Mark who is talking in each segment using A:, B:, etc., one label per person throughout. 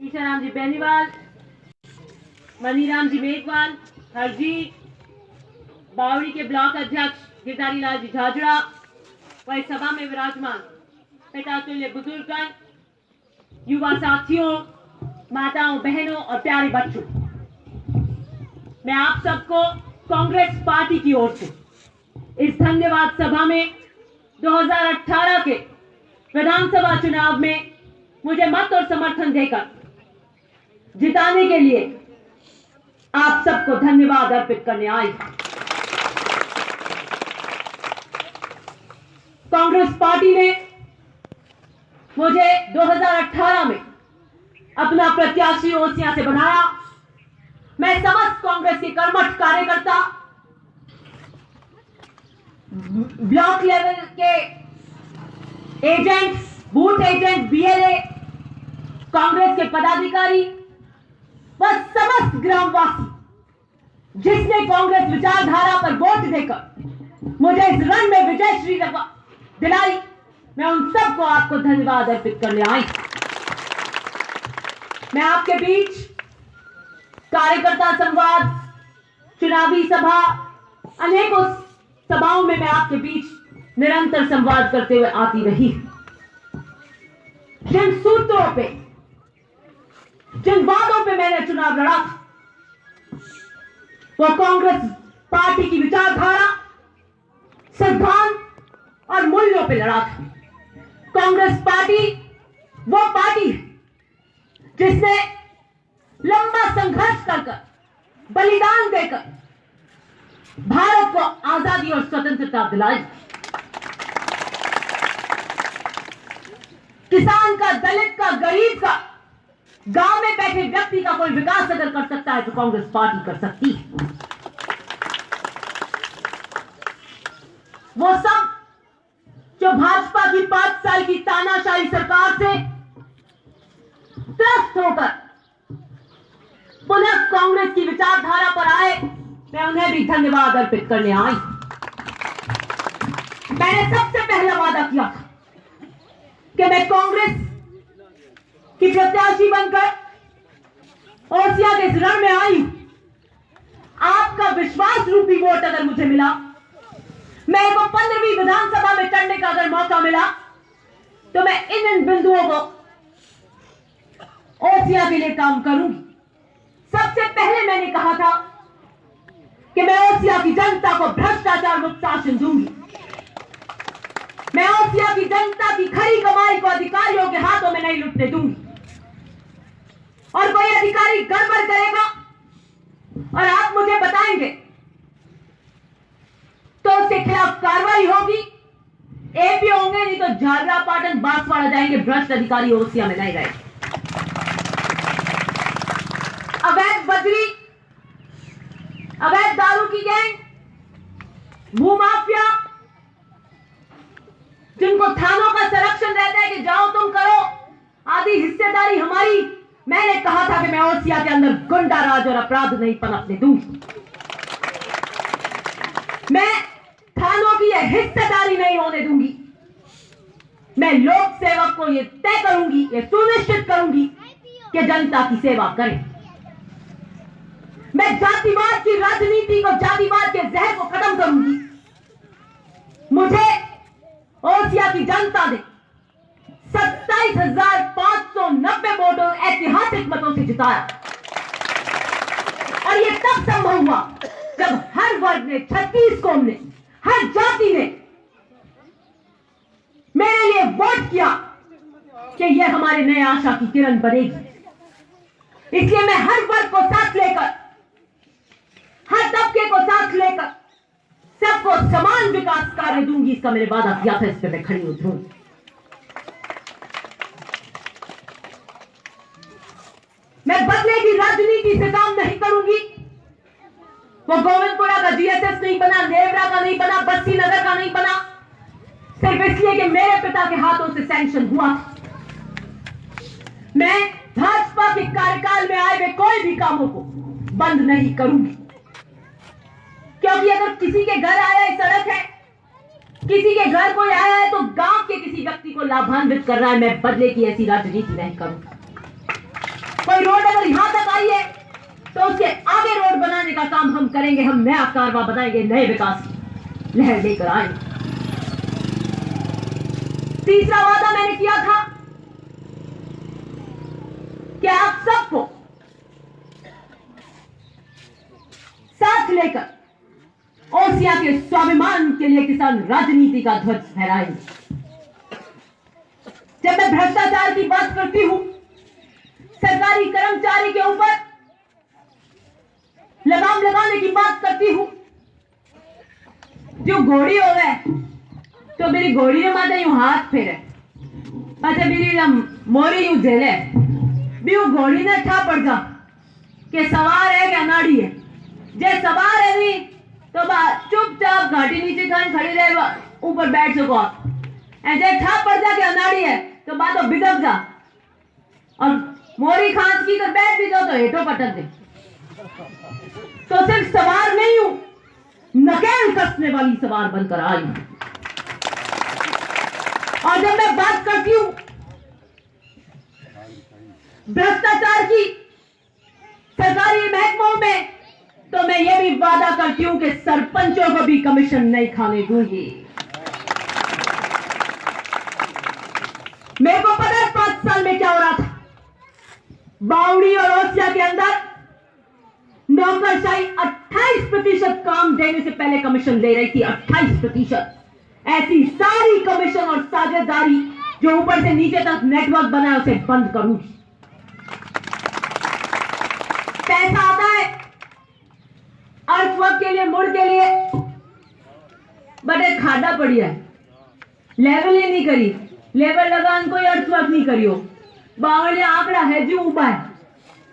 A: ईशाराम जी बेनीवाल, मनीराम जी मेघवाल, हरजी, बावड़ी के ब्लॉक अध्यक्ष गिरधारी लाल जी झाझड़ा, वही सभा में विराजमान पितातुल्य बुजुर्गगण, युवा साथियों, माताओं, बहनों और प्यारे बच्चों, मैं आप सबको कांग्रेस पार्टी की ओर से इस धन्यवाद सभा में 2018 के विधानसभा चुनाव में मुझे मत और समर्थन देकर जिताने के लिए आप सबको धन्यवाद अर्पित करने आई। कांग्रेस पार्टी ने मुझे 2018 में अपना प्रत्याशी ओसियां से बनाया। मैं समस्त कांग्रेस के कर्मठ कार्यकर्ता, ब्लॉक लेवल के agents, booth agent, BLA, Congress के पदाधिकारी व समस्त ग्रामवासी जिसने कांग्रेस विचारधारा पर वोट देकर मुझे इस रण में विजय श्री दिलाई, मैं उन सबको आपको धन्यवाद अर्पित करने आई। मैं आपके बीच कार्यकर्ता संवाद, चुनावी सभा, अनेकों सभाओं में मैं आपके बीच निरंतर संवाद करते हुए आती रही। जिन सूत्रों पे, जिन वादों पे मैंने चुनाव लड़ा, वो कांग्रेस पार्टी की विचारधारा, सिद्धांत और मूल्यों पे लड़ा था। कांग्रेस पार्टी वो पार्टी है जिसने लंबा संघर्ष कर बलिदान देकर भारत को आजादी और स्वतंत्रता दिलाई। किसान का, दलित का, गरीब का, गांव में बैठे व्यक्ति का कोई विकास अगर कर सकता है तो कांग्रेस पार्टी कर सकती है। वो सब जो भाजपा की 5 साल की तानाशाही सरकार से त्रस्त होकर पुनः कांग्रेस की विचारधारा पर आए, मैं उन्हें भी धन्यवाद अर्पित करने आई। मैंने सबसे पहला वादा किया था कि मैं कांग्रेस की प्रत्याशी बनकर ओसिया के इस रण में आई। आपका विश्वास रूपी वोट अगर मुझे मिला, मेरे को 15वीं विधानसभा में चढ़ने का अगर मौका मिला, तो मैं इन बिंदुओं को ओसिया के लिए काम करूंगी। सबसे पहले मैंने कहा था कि मैं ओसिया की जनता को भ्रष्टाचार मुक्त शासन दूंगी। मैं ओसिया की जनता की खरी कमाई को अधिकारियों के हाथों में नहीं लुटने दूंगी, और कोई अधिकारी गड़बड़ करेगा और आप मुझे बताएंगे तो उसके खिलाफ कार्रवाई होगी। एपी होंगे, नहीं तो झाररा, पाटन, बांसवाड़ा जाएंगे। भ्रष्ट अधिकारी ओसिया में नहीं रहेंगे। अवैध बजरी, अवैध दारू की गैंग, भूमाफिया, जिनको थानों का संरक्षण रहता है कि जाओ तुम करो, आदि हिस्सेदारी हमारी। मैंने कहा था कि मैं ओसिया के अंदर गुंडा राज और अपराध नहीं पनपने दूंगी। मैं थानों की यह हिस्सेदारी नहीं होने दूंगी। मैं लोक सेवक को यह तय करूंगी, यह सुनिश्चित करूंगी कि जनता की सेवा करें। मैं जातिवाद की राजनीति को, जातिवाद के जहर को खत्म करूंगी। मुझे ओसिया की जनता ने 27,590 वोटों, ऐतिहासिक मतों से जिताया, और यह तब संभव हुआ जब हर वर्ग ने, 36 कौम ने, हर जाति ने मेरे लिए वोट किया कि यह हमारे नए आशा की किरण बनेगी। इसलिए मैं हर वर्ग को साथ लेकर, हर तबके को साथ लेकर सबको समान विकास कार्य दूंगी। इसका मैंने वादा किया था, इस पर मैं खड़ी उतरूंगी। मैं बदले की राजनीति से काम नहीं करूंगी। वो गोविंदपुरा का जीएसएस नहीं बना, नेवरा का नहीं बना, बस्ती नगर का नहीं बना, सिर्फ इसलिए कि मेरे पिता के हाथों से सैंक्शन हुआ। मैं भाजपा के कार्यकाल में आए हुए कोई भी कामों को बंद नहीं करूंगी, क्योंकि अगर किसी के घर आया है, सड़क है, किसी के घर कोई आया है तो गांव के किसी व्यक्ति को लाभान्वित कर रहा है, मैं बदले की ऐसी राजनीति नहीं करूंगा। उसके आगे रोड बनाने का काम हम करेंगे। हम नया कारवा बनाएंगे, नए विकास लहर लेकर आएंगे। तीसरा वादा मैंने किया था कि आप सबको साथ लेकर ओसिया के स्वाभिमान के लिए किसान राजनीति का ध्वज फहराएंगे। जब मैं भ्रष्टाचार की बात करती हूं, सरकारी कर्मचारी के ऊपर लगाम लगाने की बात करती हूं, जो घोड़ी हो गए तो मेरी घोड़ी ने माता यूं हाथ फेरे, अच्छा मेरी मोरी यूं झेले भी वो घोड़ी ने ठा पड़ जा के सवार है क्या नाड़ी है। जे सवार है नहीं तो चुपचाप घाटी नीचे खान खड़ी रहे, ऊपर बैठ सको आप। ऐसे ठा पड़ जा के अनाड़ी है तो बात बिगड़ जा, और मोरी खांस की कर बैठ भी जाओ तो हेठो पटक दे। तो सिर्फ सवार नहीं हूं, नकेल कसने वाली सवार बनकर आई हूं। और जब मैं बात करती हूं भ्रष्टाचार की सरकारी महकमों में, तो मैं ये भी वादा करती हूं कि सरपंचों को भी कमीशन नहीं खाने दूंगी। मेरे को पता है 5 साल में क्या हो रहा था। बावड़ी और ओसिया के अंदर नौकरशाही 28% काम देने से पहले कमीशन ले रही थी। 28%। ऐसी सारी कमीशन और साझेदारी जो ऊपर से नीचे तक नेटवर्क बना है उसे बंद करूंगी। पैसा आता है अर्थवर्क के लिए, मुड़ के लिए, बट एक खादा पड़ी है, लेवल ही नहीं करी। लेवल लगान कोई अर्थवर्क नहीं करियो। बावली आंकड़ा है जो उबा है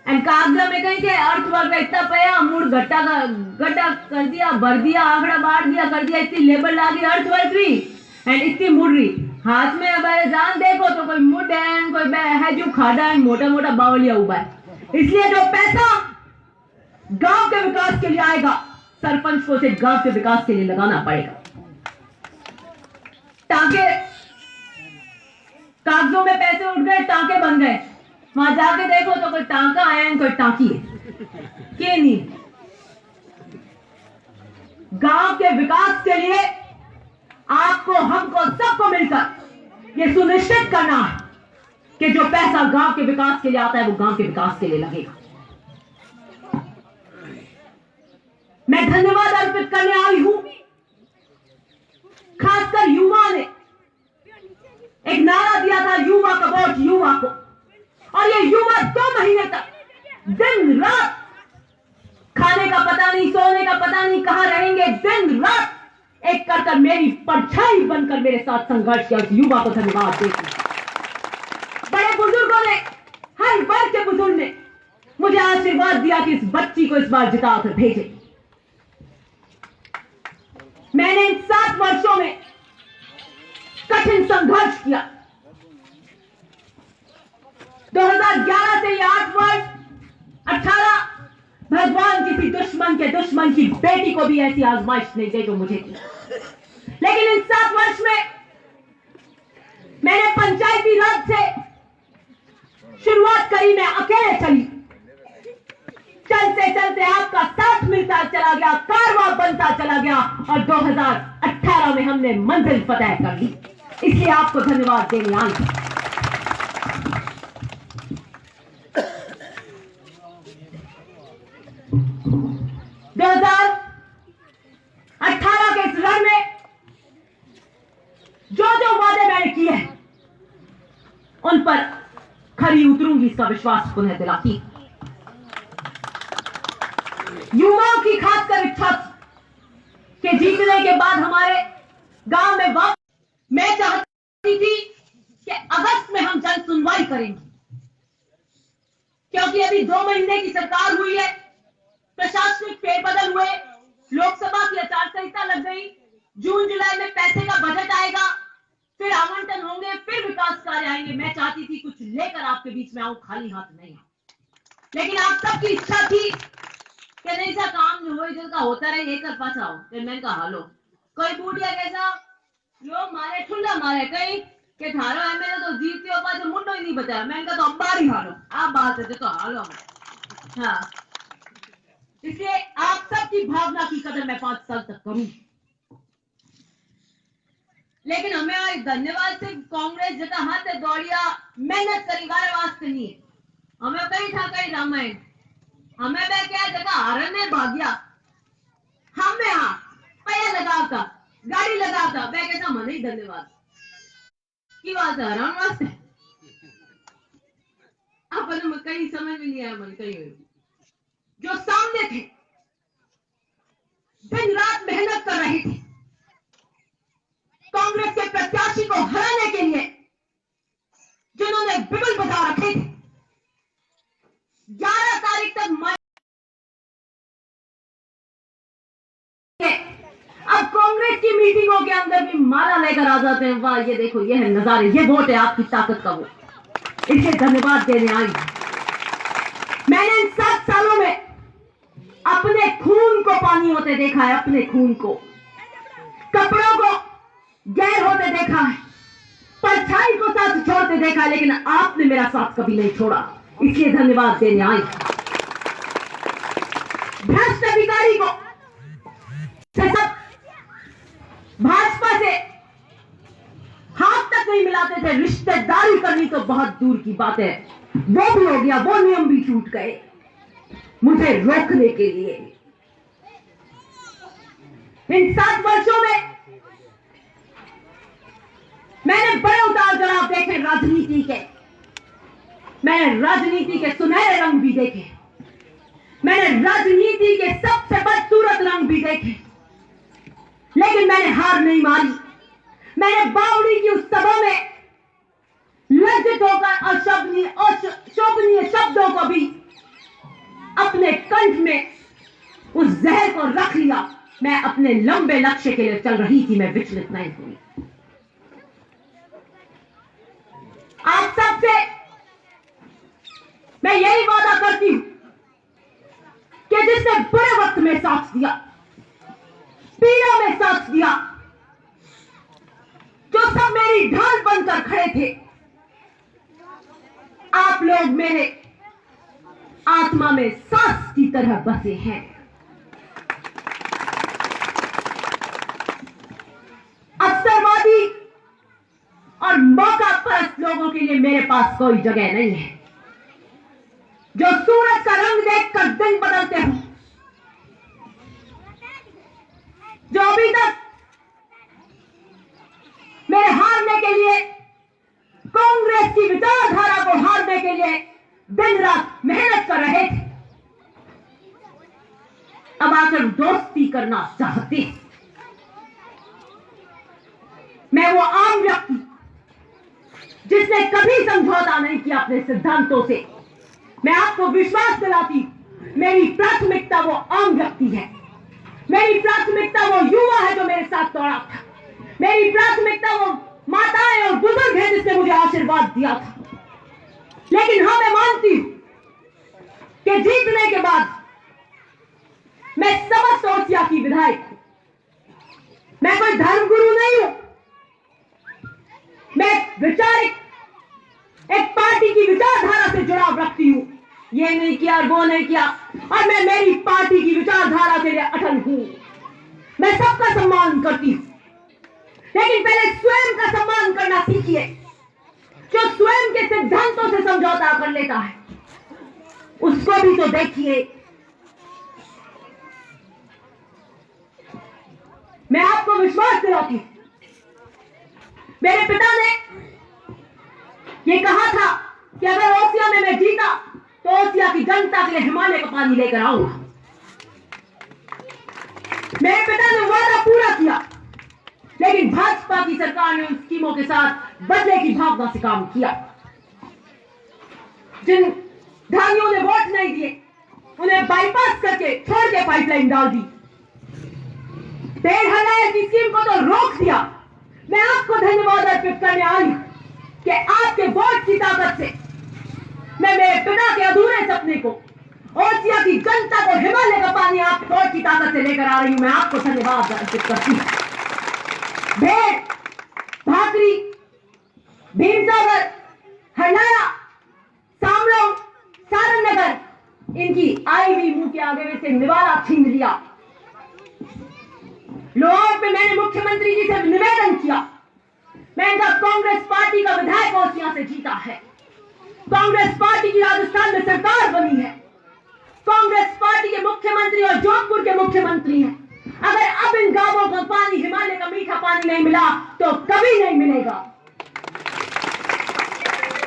A: एंड कागजा में कहीं के अर्थवर्क इतना पया मुड़ गड्ढा कर दिया, भर दिया, आंकड़ा बांट दिया, कर दिया, इतनी लेबर लागी अर्थवर्क भी एंड इतनी मुड़ रही हाथ में। अब जान देखो तो कोई मुड़ है, कोई है जो खाड़ा है, मोटा मोटा बावलिया उबा है। इसलिए जो पैसा गांव के विकास के लिए आएगा, सरपंच को उसे गांव के विकास के लिए लगाना पड़ेगा। टांके कागजों में पैसे उठ गए, टांके बन गए, वहां जाके देखो तो कोई टांका आया कोई टांकी है के नहीं। गांव के विकास के लिए आपको, हमको, सबको मिलकर यह सुनिश्चित करना है कि जो पैसा गांव के विकास के लिए आता है वो गांव के विकास के लिए लगेगा। मैं धन्यवाद अर्पित करने आई हूं खासकर युवा ने। एक नारा दिया था युवा का वोट युवा को, और ये युवा 2 महीने तक दिन रात खाने का पता नहीं, सोने का पता नहीं, कहां रहेंगे, दिन रात एक कर मेरी परछाई बनकर मेरे साथ संघर्ष किया। उस युवा को धन्यवाद देती हूं। बड़े बुजुर्गों ने, हर वर्ग के बुजुर्ग ने मुझे आशीर्वाद दिया कि इस बच्ची को इस बार जिताकर भेजे। मैंने इन 7 वर्षों में कठिन संघर्ष किया। 2011 से 8 वर्ष, 18 भगवान किसी दुश्मन के दुश्मन की बेटी को भी ऐसी आजमाइश नहीं दे जो मुझे थी। लेकिन इन 7 वर्ष में मैंने पंचायती राज से शुरुआत करी, मैं अकेले चली। चलते चलते आपका साथ मिलता चला गया, कारवां बनता चला गया, और 2018 में हमने मंजिल फतह कर ली। इसलिए आपको धन्यवाद देने आई। 2018 के इस रण में जो जो वादे मैंने किए हैं उन पर खरी उतरूंगी, इसका विश्वास पुनः दिलाती। युवाओं की खासकर इच्छा कि जीतने के बाद हमारे गांव में वापस, मैं चाहती थी कि अगस्त में हम जन सुनवाई करेंगे, क्योंकि अभी 2 महीने की सरकार हुई है, प्रशासनिक फेरबदल हुए, लोकसभा की आचार संहिता लग गई, जून जुलाई में पैसे का बजट आएगा, फिर आवंटन होंगे, फिर विकास कार्य आएंगे। मैं चाहती थी कुछ लेकर आपके बीच में आऊं, खाली हाथ नहीं आऊं। लेकिन आप सबकी इच्छा थी कि नहीं सा काम जो हो का होता रहे, ये कर पास आओ। फिर मैंने कहा हालो, कोई बूढ़िया कैसा लोग मारे ठुल्ला मारे कहीं के थारो एमएलए तो जीतते हो पास मुंडो ही नहीं बचा। मैंने कहा तो अब बारी हालो, आप बात है तो हालो। हाँ, इसलिए आप सबकी भावना की कदर मैं 5 साल तक करूंगी। लेकिन हमें आज धन्यवाद सिर्फ कांग्रेस जगह हाथ दौड़िया मेहनत करी वाले वास्ते नहीं है। हमें कहीं था कहीं रामायण हमें वह क्या जगह हारन में भाग्या हमें हाँ पैया लगाता गाड़ी लगाता वह कहता मन ही धन्यवाद की बात है हराम वास्ते अपन कहीं समझ में नहीं आया मन कहीं जो सामने थे दिन रात मेहनत कर रहे थे कांग्रेस के प्रत्याशी को हराने के लिए जिन्होंने बिगुल बजा रखे थे 11 तारीख तक अब कांग्रेस की मीटिंगों के अंदर भी माला लेकर आ जाते हैं। वाह ये देखो ये है नजारे ये वोट है आपकी ताकत का वोट इसके धन्यवाद देने आई। मैंने इन 7 सालों में अपने खून को पानी होते देखा है अपने खून को कपड़ों को गैर होते देखा है परछाई को साथ छोड़ते देखा है लेकिन आपने मेरा साथ कभी नहीं छोड़ा इसलिए धन्यवाद देने आई। भ्रष्ट अधिकारी को भाजपा से हाथ तक नहीं मिलाते थे रिश्तेदारी करनी तो बहुत दूर की बात है वो भी हो गया वो नियम भी टूट गए मुझे रोकने के लिए। इन 7 वर्षों में मैंने बड़े उतार चढ़ाव देखे राजनीति के मैंने राजनीति के सुनहरे रंग भी देखे मैंने राजनीति के सबसे बदसूरत रंग भी देखे लेकिन मैंने हार नहीं मानी। मैंने बावड़ी की उस सभा में लज्जित होकर अशोभनीय शब्दों को भी अपने कंठ में उस जहर को रख लिया। मैं अपने लंबे लक्ष्य के लिए चल रही थी मैं विचलित नहीं हुई। आप सबसे मैं यही वादा करती हूं कि जिसने बुरे वक्त में साथ दिया पीड़ा में साथ दिया जो सब मेरी ढाल बनकर खड़े थे आप लोग मेरे आत्मा में सांस की तरह बसे हैं। अवसरवादी और मौका परस्त लोगों के लिए मेरे पास कोई जगह नहीं है जो सूरज का रंग देखकर दिन बदलते हो जो अभी तक मेरे हारने के लिए कांग्रेस की विचारधारा को हारने के लिए दिन रात मेहनत कर रहे थे अब आकर दोस्ती करना चाहते हैं। मैं वो आम व्यक्ति जिसने कभी समझौता नहीं किया अपने सिद्धांतों से मैं आपको विश्वास दिलाती मेरी प्राथमिकता वो आम व्यक्ति है मेरी प्राथमिकता वो युवा है जो मेरे साथ दौड़ा था मेरी प्राथमिकता वो माताएं और बुजुर्ग हैं जिसने मुझे आशीर्वाद दिया था। लेकिन हाँ मैं मानती हूं कि जीतने के बाद मैं समस्त ओसिया की विधायक हूं मैं कोई धर्मगुरु नहीं हूं मैं वैचारिक एक पार्टी की विचारधारा से जुड़ाव रखती हूं ये नहीं किया वो नहीं किया और मैं मेरी पार्टी की विचारधारा के लिए अटल हूं। मैं सबका सम्मान करती हूं लेकिन पहले स्वयं का सम्मान करना सीखिए। जो स्वयं के सिद्धांतों से समझौता कर लेता है उसको भी तो देखिए। मैं आपको विश्वास दिलाती हूं मेरे पिता ने ये कहा था कि अगर ओसिया में मैं जीता तो ओसिया की जनता के लिए हिमालय का पानी लेकर आऊंगा। मेरे पिता ने वादा पूरा किया लेकिन भाजपा की सरकार ने उन स्कीमों के साथ बदले की भावना से काम किया। जिन धानियों ने वोट नहीं दिए उन्हें बाईपास करके छोड़ के पाइपलाइन डाल दी। 1,500 की स्कीम को तो रोक दिया। मैं आपको धन्यवाद अर्पित करने आई कि आपके वोट की ताकत से मैं मेरे पिता के अधूरे सपने को ओसिया की जनता को हिमालय का पानी आपके वोट की ताकत से लेकर आ रही हूं। मैं आपको धन्यवाद अर्पित करती हूं। भेड़ भाकरी भीमसागर हरनाया सामलों सारण नगर
B: इनकी आई हुई मुंह के आगे में से निवाला छीन लिया। लाहौर में मैंने मुख्यमंत्री जी से निवेदन किया, मैं इनका कांग्रेस पार्टी का विधायक ओसियां से जीता है, कांग्रेस पार्टी की राजस्थान में सरकार बनी है, कांग्रेस पार्टी के मुख्यमंत्री और जोधपुर के मुख्यमंत्री हैं। अगर अब इन गांवों को पानी, हिमालय का मीठा पानी नहीं मिला तो कभी नहीं मिलेगा।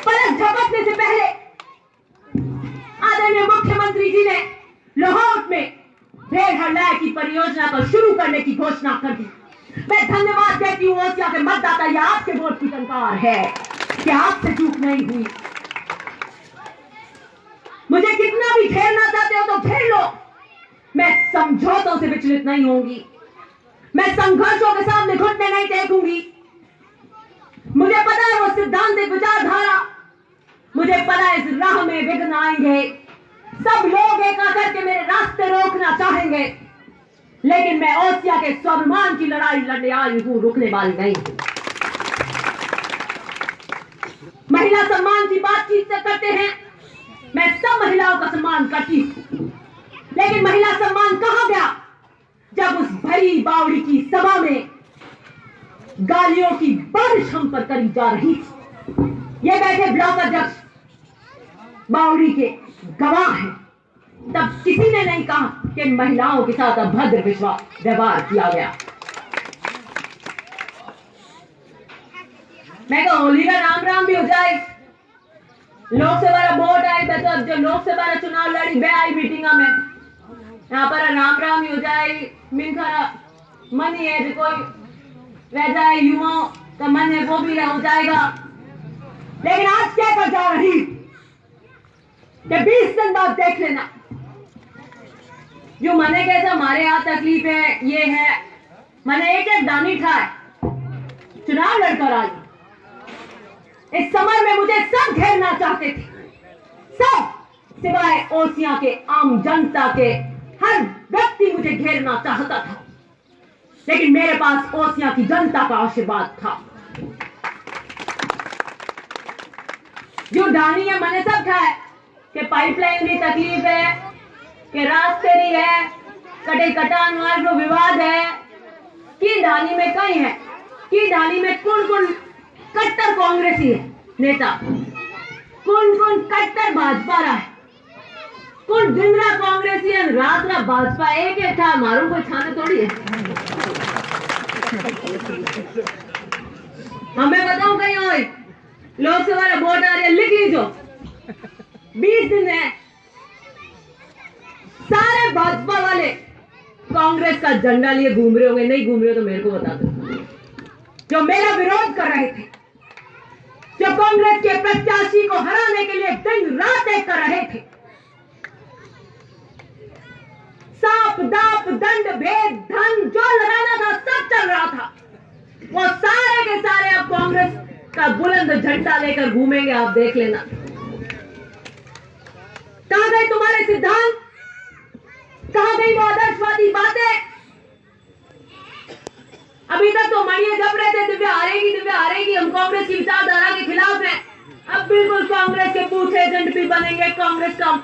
B: पलक झपकने से पहले आदरणीय मुख्यमंत्री जी ने लाहौर में भेड़ हड़ाई की परियोजना को शुरू करने की घोषणा कर दी। मैं धन्यवाद देती हूँ ओसिया के मतदाता, यह आपके वोट की टंकार है कि आपसे चूक नहीं हुई। मुझे कितना भी घेरना चाहते हो तो घेर लो, मैं समझौतों से विचलित नहीं होंगी, मैं संघर्षों के सामने घुटने नहीं टेकूंगी। मुझे पता है वो सिद्धांतिक विचारधारा, मुझे पता है इस राह में विघ्न आएंगे, सब लोग एक आकर के मेरे रास्ते रोकना चाहेंगे, लेकिन मैं ओसिया के स्वाभिमान की लड़ाई लड़ने आई हूं, रुकने वाली नहीं हूं। महिला सम्मान की बातचीत करते हैं, मैं सब महिलाओं का सम्मान करती हूं, लेकिन महिला सम्मान कहां गया जब उस भरी बावड़ी की सभा में गालियों की बारिश हम पर करी जा रही थी। ये बैठे ब्लॉक अध्यक्ष बावड़ी के गवाह हैं, तब किसी ने नहीं कहा कि महिलाओं के साथ अभद्र व्यवहार किया गया। मैं कहा होली का नाम राम भी हो जाए, लोकसभा वोट आए तो जो लोकसभा चुनाव लड़ी बे आई मीटिंग में यहाँ पर राम राम ही हो जाए, मिनखा मन ही है जो कोई रह जाए, युवाओं का मन है वो भी हो जाएगा। लेकिन आज क्या कर जा रही कि 20 दिन बाद देख लेना, जो मने कैसा हमारे यहाँ तकलीफ है, ये है मैंने एक एक दानी ठाए चुनाव लड़कर आई। इस समर में मुझे सब घेरना चाहते थे, सब सिवाय ओसिया के आम जनता के, हर व्यक्ति मुझे घेरना चाहता था, लेकिन मेरे पास ओसिया की जनता का आशीर्वाद था। जो डानी है मैंने सब खाए कि पाइपलाइन की तकलीफ है, कि रास्ते नहीं है, कटे कटान मार्ग में विवाद है, कि डानी में कहीं है, कि डानी में कौन कौन कट्टर कांग्रेसी है नेता, कौन कौन कट्टर भाजपा रहा है, कौन दिन रात कांग्रेसी है, रात रात भाजपा, एक एक था मारो कोई छाने थोड़ी है। हमें बताऊं कहीं और लोकसभा वोट आ रही है, लिख लीजो 20 दिन है, सारे भाजपा वाले कांग्रेस का झंडा लिए घूम रहे होंगे, नहीं घूम रहे हो तो मेरे को बता दो, जो मेरा विरोध कर रहे थे, जो कांग्रेस के प्रत्याशी को हराने के लिए दिन रात एक कर रहे थे, सांप दाप दंड भेद धन जो लगाना था सब चल रहा था, वो सारे के सारे अब कांग्रेस का बुलंद झंडा लेकर घूमेंगे, आप देख लेना। कहां गए तुम्हारे सिद्धांत, कहां गई वो आदर्शवादी बातें? अभी तक तो मणिया जप रहे थे दिव्या हारेगी, हम कांग्रेस की विचारधारा के खिलाफ हैं। अब बिल्कुल कांग्रेस के बूथ एजेंट भी बनेंगे, कांग्रेस का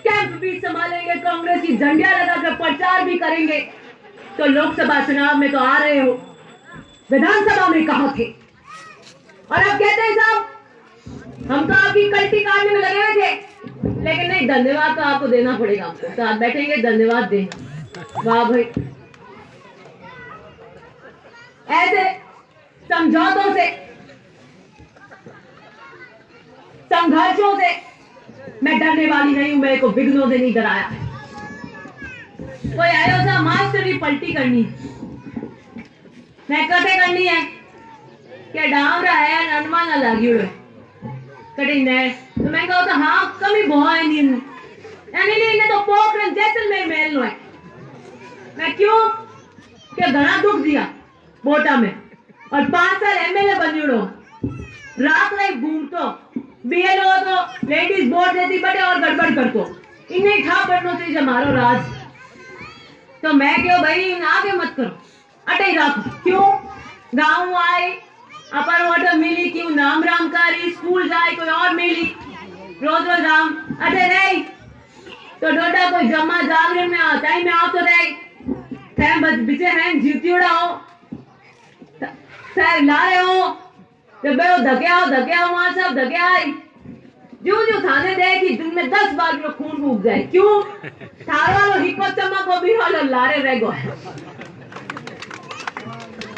B: कैंप भी संभालेंगे, कांग्रेस की झंडियां लगाकर प्रचार भी करेंगे। तो लोकसभा चुनाव में तो आ रहे हो, विधानसभा में कहां थे? और अब कहते हैं साहब हम तो आपकी कल्टी काटने में लगे हुए थे, लेकिन नहीं, धन्यवाद तो आपको देना पड़ेगा, हमको साथ बैठेंगे धन्यवाद दें। वाह भाई, ऐसे समझौतों से, संघर्षों से मैं डरने वाली नहीं हूं, मेरे को विघ्नों से नहीं डराया। कोई आयो सा मास्टरी पलटी करनी मैं कटे करनी है क्या डावरा है अनमा ना लगी हुए कटिंग ने तो मैं कहता हाँ कमी बहुत है नहीं नहीं तो पोखरण जैसलमेर मेल लो है। मैं क्यों क्या घना दुख दिया बोटा में और 5 साल एमएलए बनी उड़ो रात रात घूमतो बीएलओ तो लेडीज वोट देती बटे और गड़बड़ करतो इन्हें खा पड़नो चाहिए हमारो राज। तो मैं क्यों भाई आगे मत करो अटे ही रखो क्यों गाँव आए अपर वाटर मिली क्यों नाम राम कारी स्कूल जाए कोई और मिली रोज रोज राम अटे नहीं तो डोडा कोई जमा जागरण में टाइम में आओ तो रहे थे बिचे हैं जीती उड़ाओ सर ला रहे हो तो बे धके आओ वहां सब धके आई जो थाने दे कि दिन में 10 बार में खून फूक जाए क्यों थार वालो हिको चमा को भी वालो लारे रह गो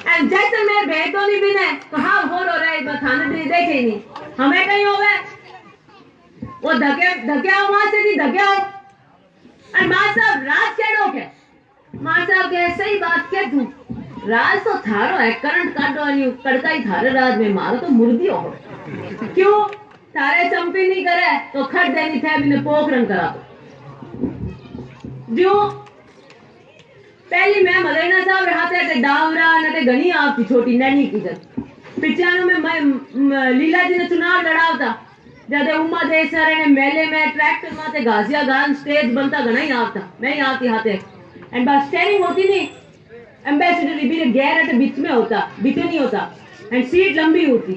B: एंड जैसलमेर भेटो नहीं बिने कहाँ हो रहे थाने दे देखे ही नहीं हमें कहीं हो गए वो धके आओ वहां से नहीं धके आओ और मां साहब राज केड़ो के मां साहब के सही बात के तू राज तो थारो है करंट काटो वाली कड़का ही थारे राज में मारो तो मुर्दी हो क्यों तारे चंपी नहीं करे तो खट देनी थे बिने पोखरन करा जो पहली मैं मलेना साहब रहते थे डावरा नटे गनी आपकी छोटी नैनी की जब पिछानों में मैं लीला जी ने चुनाव लड़ाव था जब उमा देसर ने मेले में ट्रैक्टर माते गाजिया गान स्टेज बनता गना ही आवता मैं ही आती हाथे एंड बस स्टेरिंग होती नहीं एम्बेसडर भी गैर बीच में होता बीचे नहीं होता एंड सीट लंबी होती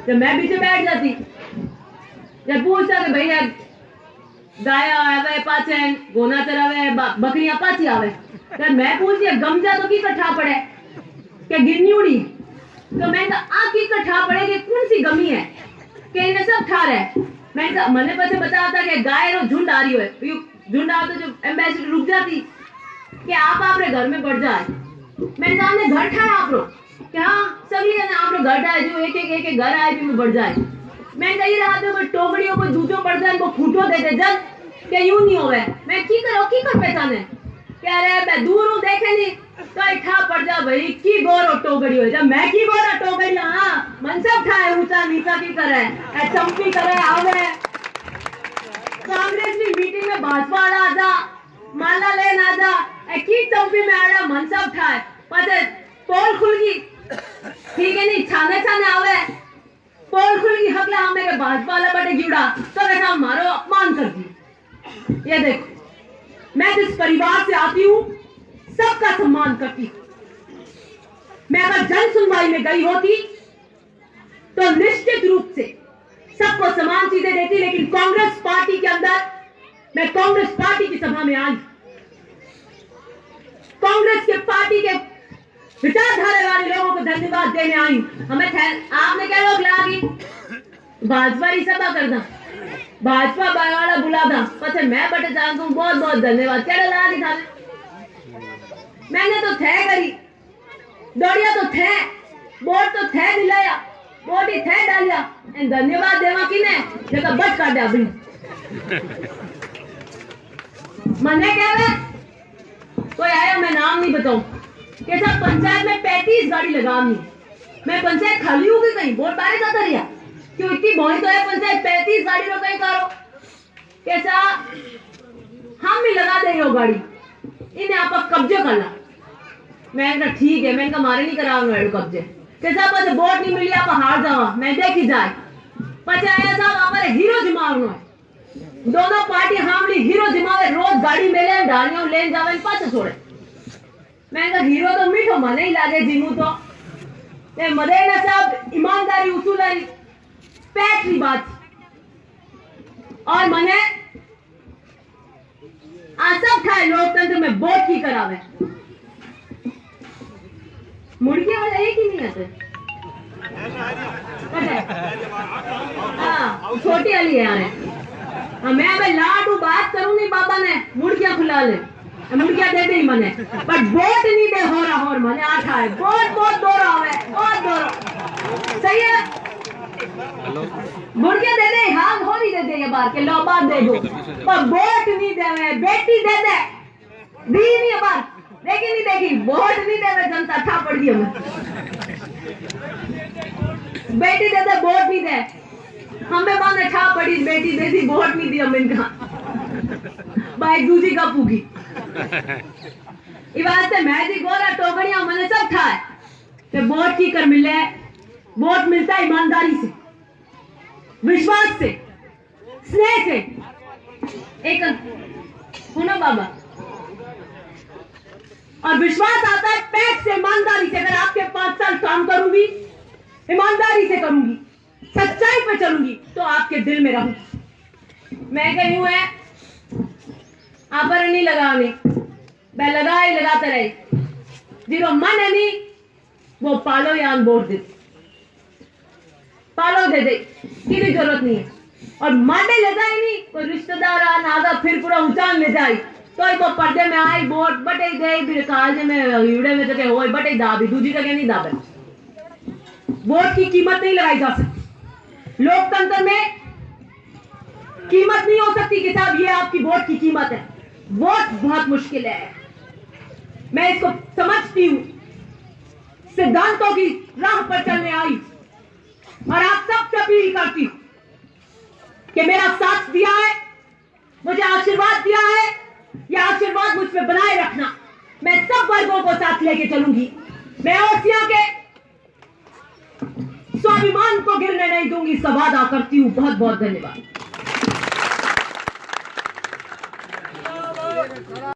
B: तो मैं बीचे बैठ जाती जब पूछता कि भैया गाया आवे पाछे गोना चरावे बकरियां पाछी आवे तो मैं पूछती गमजा तो की कठा पड़े क्या गिरनी उड़ी तो मैं आ की कठा पड़े कि कौन सी गमी है कि इन्हें सब ठा रहे मैं मैंने पीछे बताया था कि गाय रो झुंड आ रही है झुंड आ तो जो एम्बेसडर रुक जाती कि आप अपने घर में बढ़ जाए मैंने कहा हमने घर ठाया आप लोग क्या सभी जने आप लोग घर ठाए जो एक घर आए भी में बढ़ जाए मैं कही रहा था कोई टोकरियों को दूजो पड़ जाए को फूटो देते जब क्या यूं नहीं होवे मैं की कर पहचाने क्या रे मैं दूर हूं देखे नहीं तो इठा पड़ जा भाई की गोरो टोकरी हो जब मैं की गोरा टोकरी हां मन सब ठाए ऊंचा नीचा की करे ए चंपी करे आवे कांग्रेस की मीटिंग में भाजपा आ जा माला ले ना जा ए की चंपी में आड़ा मन सब ठाए पते पोल खुल गई ठीक है नहीं छाने आवे पोल खुल गई हकला हमें के भाजपा वाला बटे गिड़ा तो ऐसा मारो अपमान कर दी ये देखो मैं जिस परिवार से आती हूँ सबका सम्मान करती मैं अगर जन सुनवाई में गई होती तो निश्चित रूप से सबको समान चीजें देती लेकिन कांग्रेस पार्टी के अंदर मैं कांग्रेस पार्टी की सभा में आई कांग्रेस के पार्टी के विचारधारा वाले लोगों को धन्यवाद देने आई हमें आपने क्या लोग लगी भाजपा की सभा करना भाजपा वाला बुला था पछे मैं बटे जानता हूँ बहुत बहुत धन्यवाद क्या लगा था मैंने तो थे करी दौड़िया तो थे वोट तो थे दिलाया वोट ही थे डालिया धन्यवाद देवा किने जगह बच काटे अपनी मने कहवे कोई आया मैं नाम नहीं बताऊं कि सब पंचायत में 35 गाड़ी लगानी मैं पंचायत खाली हो गई कहीं वोट बारे जाता रहा क्यों इतनी बहुत तो है पंचायत 35 गाड़ी रो कहीं करो कैसा हम भी लगा दे हो गाड़ी इन्हें आप कब्जे कर ला मैंने कहा ठीक है मैंने कहा मारे नहीं कराऊंगा कब्जे कैसा पता वोट नहीं मिली आप हार जाओ मैं देखी जाए पचे आया साहब हमारे हीरो जिमावनो है दोनों पार्टी हमली हीरो जिमावे रोज गाड़ी मेले डालियों लेन जावे पाछे छोड़े मैं कहा हीरो तो मीठो मने ही लागे जिमू तो ते मदेना साहब ईमानदारी उसूलारी पैटरी बात और मने आ सब खाए लोकतंत्र में वोट की करावे मुर्गियां वाले एक ही नहीं आते हाँ छोटी वाली है यार मैं अब लाडू बात करूं नहीं बाबा ने मुर्गियां खुला ले मुर्गियां दे दे मने पर वोट नहीं दे हो रहा और मने आठा है वोट बहुत दो रहा है और दो सही है मुर्गियां दे दे हाँ हो नहीं दे दे ये बार के लो बात दे दो पर वोट नहीं दे बेटी दे दे दी नहीं बार देखी नहीं देखी वोट नहीं दे जनता ठा पड़ गई हमें बेटी दे दे वोट नहीं दे हमें बाने ठा पड़ी बेटी दे दी वोट नहीं दी हम इनका भाई दूसरी का पूगी इस वास्ते मैं जी गोरा टोकरियां मैंने सब ठाए कि वोट की कर मिले वोट मिलता है ईमानदारी से विश्वास से स्नेह से एक सुनो बाबा और विश्वास आता है पैक से ईमानदारी से अगर आपके 5 साल काम करूंगी ईमानदारी से करूंगी सच्चाई पे चलूंगी तो आपके दिल में रहूंगी मैं कही हूं है आप पर नहीं लगाने मैं लगाते रहे जीरो मन है नहीं वो पालो या बोर्ड दे पालो दे दे की जरूरत नहीं है और मांडे ले जाए नहीं कोई रिश्तेदार आ नादा फिर पूरा ऊंचान ले जाए तो वो पर्दे में आई बोर्ड बटे दे फिर कालजे में यूड़े में जगह होए बटे दाबी दूसरी जगह नहीं दाबे वोट की कीमत नहीं लगाई जा सकती लोकतंत्र में कीमत नहीं हो सकती कि साहब ये आपकी वोट की कीमत है वोट बहुत मुश्किल है मैं इसको समझती हूं सिद्धांतों की राह पर चलने आई और आप सबसे अपील करती हूं कि मेरा साथ दिया है मुझे आशीर्वाद दिया है यह आशीर्वाद मुझ पर बनाए रखना मैं सब वर्गों को साथ लेके चलूंगी मैं ओसिया के स्वाभिमान को गिरने नहीं दूंगी इसका वादा करती हूं बहुत बहुत धन्यवाद